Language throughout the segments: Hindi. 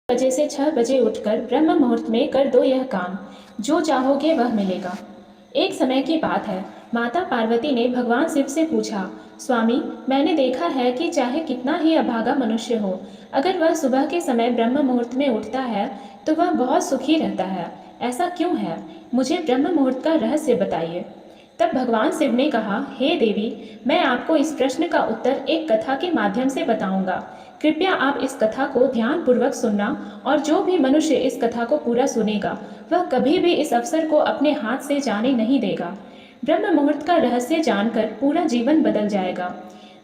बजे से 6 बजे उठकर ब्रह्म मुहूर्त में कर दो यह काम, जो चाहोगे वह मिलेगा। एक समय की बात है, माता पार्वती ने भगवान शिव से पूछा, स्वामी, मैंने देखा है कि चाहे कितना ही अभागा मनुष्य हो, अगर वह सुबह के समय ब्रह्म मुहूर्त में उठता है तो वह बहुत सुखी रहता है। ऐसा क्यों है? मुझे ब्रह्म मुहूर्त का रहस्य बताइए। तब भगवान शिव ने कहा, हे देवी, मैं आपको इस प्रश्न का उत्तर एक कथा के माध्यम से बताऊंगा। कृपया आप इस कथा को ध्यानपूर्वक सुनना, और जो भी मनुष्य इस कथा को पूरा सुनेगा वह कभी भी इस अवसर को अपने हाथ से जाने नहीं देगा। ब्रह्म मुहूर्त का रहस्य जानकर पूरा जीवन बदल जाएगा।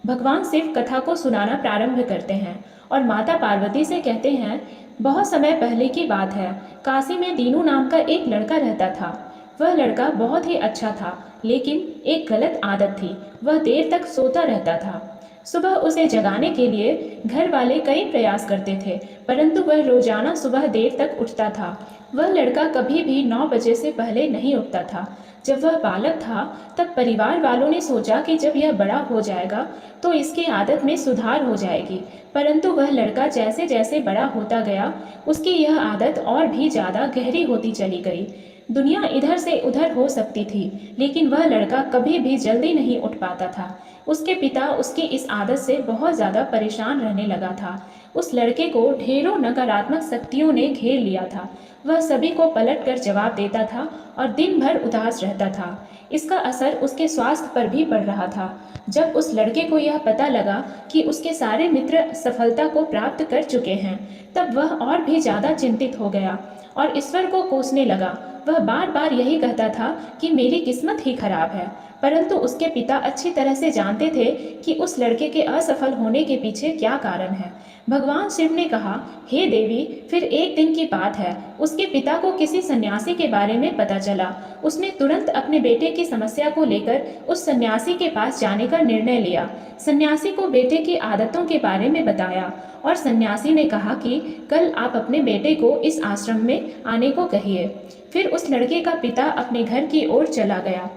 भगवान शिव कथा को सुनाना प्रारंभ करते हैं और माता पार्वती से कहते हैं, बहुत समय पहले की बात है, काशी में दीनू नाम का एक लड़का रहता था। वह लड़का बहुत ही अच्छा था, लेकिन एक गलत आदत थी, वह देर तक सोता रहता था। सुबह उसे जगाने के लिए घर वाले कई प्रयास करते थे, परंतु वह रोजाना सुबह देर तक उठता था। वह लड़का कभी भी 9 बजे से पहले नहीं उठता था। जब वह बालक था तब परिवार वालों ने सोचा कि जब यह बड़ा हो जाएगा तो इसकी आदत में सुधार हो जाएगी, परंतु वह लड़का जैसे जैसे बड़ा होता गया उसकी यह आदत और भी ज़्यादा गहरी होती चली गई। दुनिया इधर से उधर हो सकती थी, लेकिन वह लड़का कभी भी जल्दी नहीं उठ पाता था। उसके पिता उसकी इस आदत से बहुत ज़्यादा परेशान रहने लगा था। उस लड़के को ढेरों नकारात्मक शक्तियों ने घेर लिया था। वह सभी को पलट कर जवाब देता था और दिन भर उदास रहता था। इसका असर उसके स्वास्थ्य पर भी पड़ रहा था। जब उस लड़के को यह पता लगा कि उसके सारे मित्र सफलता को प्राप्त कर चुके हैं, तब वह और भी ज़्यादा चिंतित हो गया और ईश्वर को कोसने लगा। वह बार बार यही कहता था कि मेरी किस्मत ही खराब है, परंतु उसके पिता अच्छी तरह से जानते थे कि उस लड़के के असफल होने के पीछे क्या कारण है। भगवान शिव ने कहा, हे देवी, फिर एक दिन की बात है, उसके पिता को किसी सन्यासी के बारे में पता चला। उसने तुरंत अपने बेटे की समस्या को लेकर उस सन्यासी के पास जाने का निर्णय लिया। सन्यासी को बेटे की आदतों के बारे में बताया और सन्यासी ने कहा कि कल आप अपने बेटे को इस आश्रम में आने को कहिए। फिर उस लड़के का पिता अपने घर की ओर चला गया।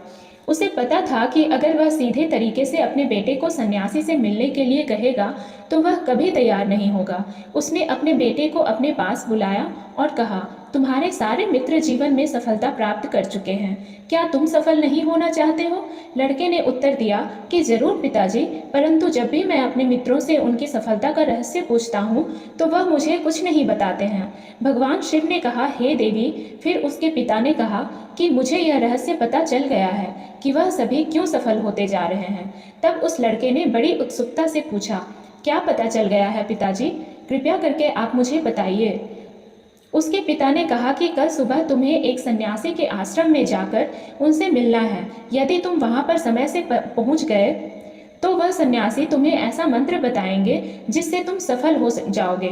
उसे पता था कि अगर वह सीधे तरीके से अपने बेटे को सन्यासी से मिलने के लिए कहेगा तो वह कभी तैयार नहीं होगा। उसने अपने बेटे को अपने पास बुलाया और कहा, तुम्हारे सारे मित्र जीवन में सफलता प्राप्त कर चुके हैं, क्या तुम सफल नहीं होना चाहते हो? लड़के ने उत्तर दिया कि जरूर पिताजी, परंतु जब भी मैं अपने मित्रों से उनकी सफलता का रहस्य पूछता हूँ तो वह मुझे कुछ नहीं बताते हैं। भगवान शिव ने कहा, हे देवी, फिर उसके पिता ने कहा कि मुझे यह रहस्य पता चल गया है कि वह सभी क्यों सफल होते जा रहे हैं। तब उस लड़के ने बड़ी उत्सुकता से पूछा, क्या पता चल गया है पिताजी? कृपया करके आप मुझे बताइए। उसके पिता ने कहा कि कल सुबह तुम्हें एक सन्यासी के आश्रम में जाकर उनसे मिलना है। यदि तुम वहां पर समय से पहुंच गए तो वह सन्यासी तुम्हें ऐसा मंत्र बताएंगे जिससे तुम सफल हो जाओगे।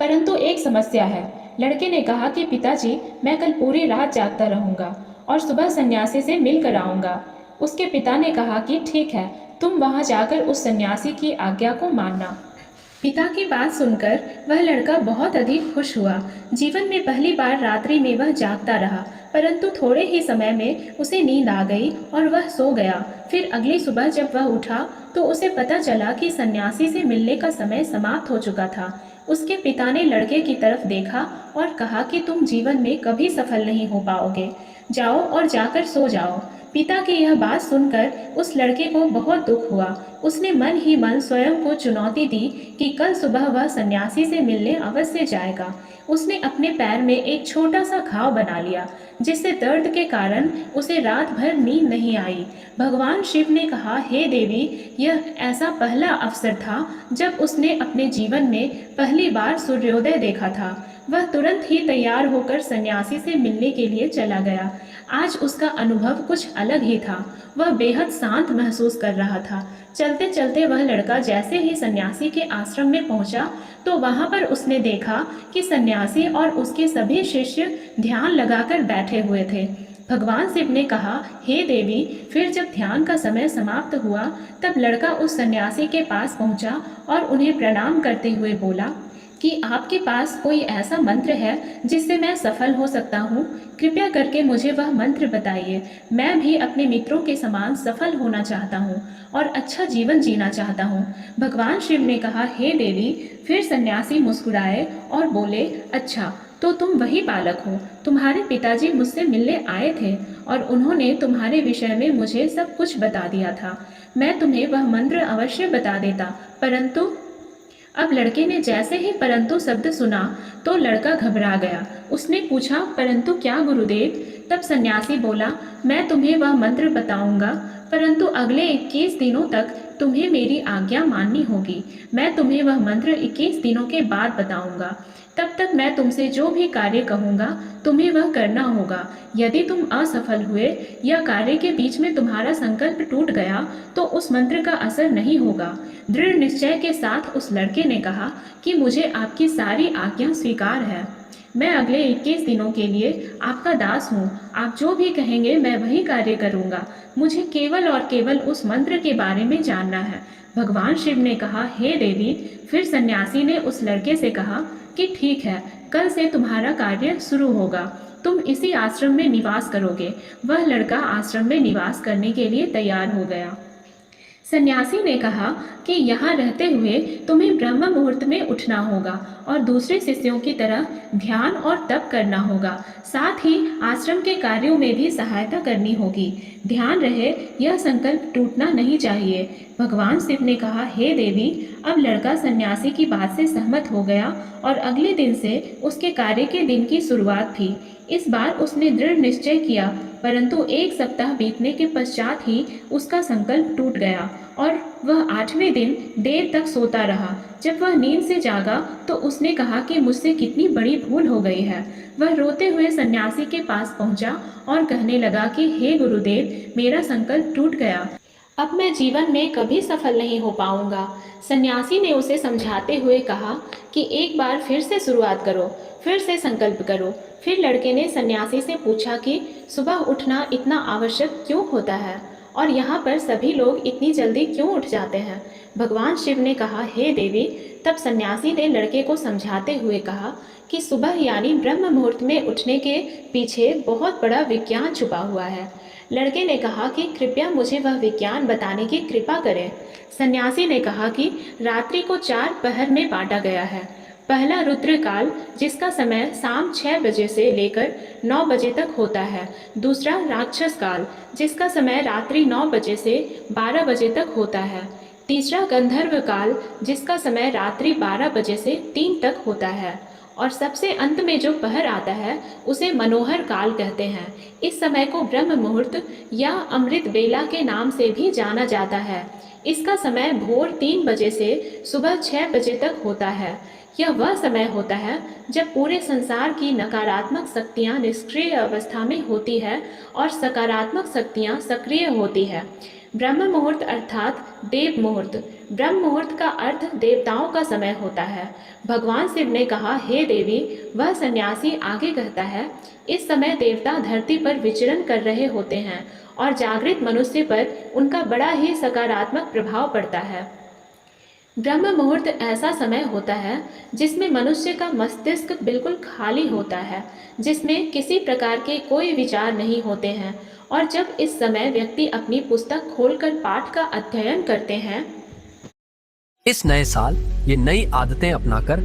परंतु एक समस्या है। लड़के ने कहा कि पिताजी, मैं कल पूरी रात जागता रहूंगा और सुबह सन्यासी से मिल कर आऊंगा। उसके पिता ने कहा कि ठीक है, तुम वहां जाकर उस सन्यासी की आज्ञा को मानना। पिता की बात सुनकर वह लड़का बहुत अधिक खुश हुआ। जीवन में पहली बार रात्रि में वह जागता रहा, परंतु थोड़े ही समय में उसे नींद आ गई और वह सो गया। फिर अगली सुबह जब वह उठा तो उसे पता चला कि सन्यासी से मिलने का समय समाप्त हो चुका था। उसके पिता ने लड़के की तरफ देखा और कहा कि तुम जीवन में कभी सफल नहीं हो पाओगे, जाओ और जाकर सो जाओ। पिता की यह बात सुनकर उस लड़के को बहुत दुख हुआ। उसने मन ही मन स्वयं को चुनौती दी कि कल सुबह वह सन्यासी से मिलने अवश्य जाएगा। उसने अपने पैर में एक छोटा सा घाव बना लिया, जिससे दर्द के कारण उसे रात भर नींद नहीं आई। भगवान शिव ने कहा, हे देवी, यह ऐसा पहला अवसर था जब उसने अपने जीवन में पहली बार सूर्योदय देखा था। वह तुरंत ही तैयार होकर सन्यासी से मिलने के लिए चला गया। आज उसका अनुभव कुछ अलग ही था। वह बेहद शांत महसूस कर रहा था। चलते चलते वह लड़का जैसे ही सन्यासी के आश्रम में पहुंचा तो वहां पर उसने देखा कि सन्यासी और उसके सभी शिष्य ध्यान लगाकर बैठे हुए थे। भगवान शिव ने कहा, हे देवी, फिर जब ध्यान का समय समाप्त हुआ तब लड़का उस सन्यासी के पास पहुंचा और उन्हें प्रणाम करते हुए बोला कि आपके पास कोई ऐसा मंत्र है जिससे मैं सफल हो सकता हूँ। कृपया करके मुझे वह मंत्र बताइए। मैं भी अपने मित्रों के समान सफल होना चाहता हूँ और अच्छा जीवन जीना चाहता हूँ। भगवान शिव ने कहा, हे देवी। फिर सन्यासी मुस्कुराए और बोले, अच्छा, तो तुम वही बालक हो। तुम्हारे पिताजी मुझसे मिलने आए थे और उन्होंने तुम्हारे विषय में मुझे सब कुछ बता दिया था। मैं तुम्हें वह मंत्र अवश्य बता देता, परंतु अब लड़के ने जैसे ही परंतु शब्द सुना तो लड़का घबरा गया। उसने पूछा, परंतु क्या गुरुदेव? तब सन्यासी बोला, मैं तुम्हें वह मंत्र बताऊंगा, परंतु अगले 21 दिनों तक तुम्हें मेरी आज्ञा माननी होगी। मैं तुम्हें वह मंत्र 21 दिनों के बाद बताऊंगा। तब तक मैं तुमसे जो भी कार्य कहूंगा तुम्हें वह करना होगा। यदि तुम असफल हुए या कार्य के बीच में तुम्हारा संकल्प टूट गया तो उस मंत्र का असर नहीं होगा। दृढ़ निश्चय के साथ उस लड़के ने कहा कि मुझे आपकी सारी आज्ञा स्वीकार है। मैं अगले 21 दिनों के लिए आपका दास हूँ। आप जो भी कहेंगे मैं वही कार्य करूँगा। मुझे केवल और केवल उस मंत्र के बारे में जानना है। भगवान शिव ने कहा, हे देवी। फिर सन्यासी ने उस लड़के से कहा कि ठीक है, कल से तुम्हारा कार्य शुरू होगा। तुम इसी आश्रम में निवास करोगे। वह लड़का आश्रम में निवास करने के लिए तैयार हो गया। सन्यासी ने कहा कि यहाँ रहते हुए तुम्हें ब्रह्म मुहूर्त में उठना होगा और दूसरे शिष्यों की तरह ध्यान और तप करना होगा। साथ ही आश्रम के कार्यों में भी सहायता करनी होगी। ध्यान रहे, यह संकल्प टूटना नहीं चाहिए। भगवान शिव ने कहा, हे देवी। अब लड़का सन्यासी की बात से सहमत हो गया और अगले दिन से उसके कार्य के दिन की शुरुआत थी। इस बार उसने दृढ़ निश्चय किया, परंतु 1 सप्ताह बीतने के पश्चात ही उसका संकल्प टूट गया और वह 8वें दिन देर तक सोता रहा। जब वह नींद से जागा तो उसने कहा कि मुझसे कितनी बड़ी भूल हो गई है। वह रोते हुए सन्यासी के पास पहुंचा और कहने लगा कि हे गुरुदेव, मेरा संकल्प टूट गया। अब मैं जीवन में कभी सफल नहीं हो पाऊंगा। सन्यासी ने उसे समझाते हुए कहा कि एक बार फिर से शुरुआत करो, फिर से संकल्प करो। फिर लड़के ने सन्यासी से पूछा कि सुबह उठना इतना आवश्यक क्यों होता है और यहाँ पर सभी लोग इतनी जल्दी क्यों उठ जाते हैं। भगवान शिव ने कहा, हे देवी। तब सन्यासी ने लड़के को समझाते हुए कहा कि सुबह यानी ब्रह्म मुहूर्त में उठने के पीछे बहुत बड़ा विज्ञान छुपा हुआ है। लड़के ने कहा कि कृपया मुझे वह विज्ञान बताने की कृपा करें। सन्यासी ने कहा कि रात्रि को 4 पहर में बांटा गया है। पहला रुद्रकाल, जिसका समय शाम 6 बजे से लेकर 9 बजे तक होता है। दूसरा राक्षस काल, जिसका समय रात्रि 9 बजे से 12 बजे तक होता है। तीसरा गंधर्व काल, जिसका समय रात्रि 12 बजे से 3 तक होता है। और सबसे अंत में जो पहर आता है उसे मनोहर काल कहते हैं। इस समय को ब्रह्म मुहूर्त या अमृत बेला के नाम से भी जाना जाता है। इसका समय भोर 3 बजे से सुबह 6 बजे तक होता है। यह वह समय होता है जब पूरे संसार की नकारात्मक शक्तियाँ निष्क्रिय अवस्था में होती है और सकारात्मक शक्तियाँ सक्रिय होती है। ब्रह्म मुहूर्त अर्थात देव मुहूर्त। ब्रह्म मुहूर्त का अर्थ देवताओं का समय होता है। भगवान शिव ने कहा, हे देवी। वह सन्यासी आगे कहता है, इस समय देवता धरती पर विचरण कर रहे होते हैं और जागृत मनुष्य पर उनका बड़ा ही सकारात्मक प्रभाव पड़ता है। ब्रह्म मुहूर्त ऐसा समय होता है जिसमें मनुष्य का मस्तिष्क बिल्कुल खाली होता है, जिसमें किसी प्रकार के कोई विचार नहीं होते हैं। और जब इस समय व्यक्ति अपनी पुस्तक खोलकर पाठ का अध्ययन करते हैं। इस नए साल ये नई आदतें अपनाकर